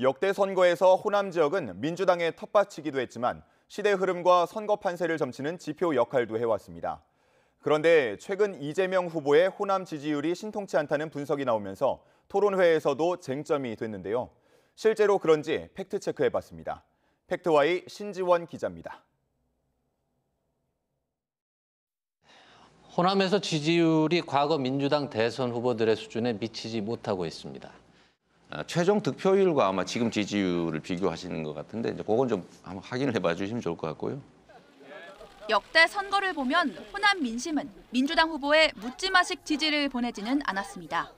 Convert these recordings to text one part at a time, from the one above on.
역대 선거에서 호남 지역은 민주당의 텃밭이기도 했지만 시대 흐름과 선거 판세를 점치는 지표 역할도 해왔습니다. 그런데 최근 이재명 후보의 호남 지지율이 신통치 않다는 분석이 나오면서 토론회에서도 쟁점이 됐는데요. 실제로 그런지 팩트체크해봤습니다. 팩트와이 신지원 기자입니다. 호남에서 지지율이 과거 민주당 대선 후보들의 수준에 미치지 못하고 있습니다. 최종 득표율과 아마 지금 지지율을 비교하시는 것 같은데 이제 그건 좀 한번 확인을 해봐 주시면 좋을 것 같고요. 역대 선거를 보면 호남 민심은 민주당 후보의 묻지마식 지지를 보내지는 않았습니다.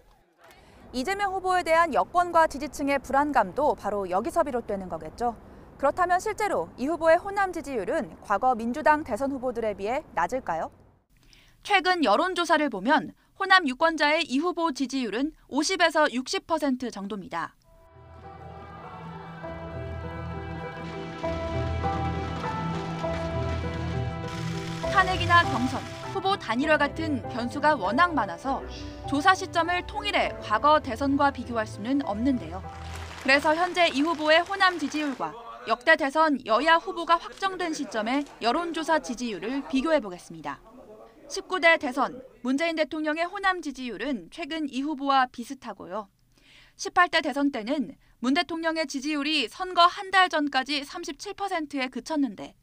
이재명 후보에 대한 여권과 지지층의 불안감도 바로 여기서 비롯되는 거겠죠. 그렇다면 실제로 이 후보의 호남 지지율은 과거 민주당 대선 후보들에 비해 낮을까요? 최근 여론조사를 보면 호남 유권자의 이 후보 지지율은 50에서 60% 정도입니다. 탄핵이나 경선, 후보 단일화 같은 변수가 워낙 많아서 조사 시점을 통일해 과거 대선과 비교할 수는 없는데요. 그래서 현재 이 후보의 호남 지지율과 역대 대선 여야 후보가 확정된 시점의 여론조사 지지율을 비교해보겠습니다. 19대 대선 문재인 대통령의 호남 지지율은 최근 이 후보와 비슷하고요. 18대 대선 때는 문 대통령의 지지율이 선거 한 달 전까지 37%에 그쳤는데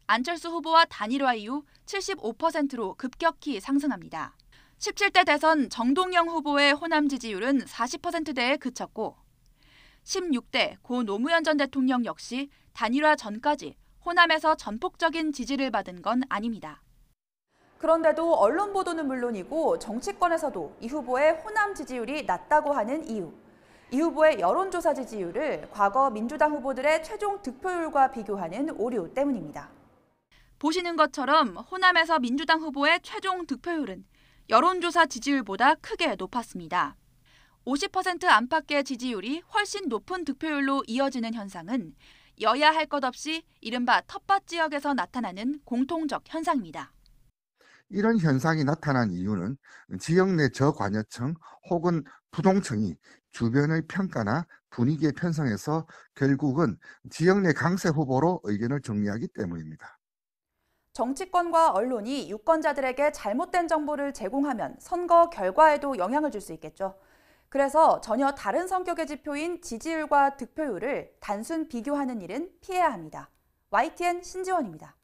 안철수 후보와 단일화 이후 75%로 급격히 상승합니다. 17대 대선 정동영 후보의 호남 지지율은 40%대에 그쳤고 16대 고 노무현 전 대통령 역시 단일화 전까지 호남에서 전폭적인 지지를 받은 건 아닙니다. 그런데도 언론 보도는 물론이고 정치권에서도 이 후보의 호남 지지율이 낮다고 하는 이유. 이 후보의 여론조사 지지율을 과거 민주당 후보들의 최종 득표율과 비교하는 오류 때문입니다. 보시는 것처럼 호남에서 민주당 후보의 최종 득표율은 여론조사 지지율보다 크게 높았습니다. 50% 안팎의 지지율이 훨씬 높은 득표율로 이어지는 현상은 여야 할 것 없이 이른바 텃밭 지역에서 나타나는 공통적 현상입니다. 이런 현상이 나타난 이유는 지역 내 저관여층 혹은 부동층이 주변의 평가나 분위기에 편성해서 결국은 지역 내 강세 후보로 의견을 정리하기 때문입니다. 정치권과 언론이 유권자들에게 잘못된 정보를 제공하면 선거 결과에도 영향을 줄 수 있겠죠. 그래서 전혀 다른 성격의 지표인 지지율과 득표율을 단순 비교하는 일은 피해야 합니다. YTN 신지원입니다.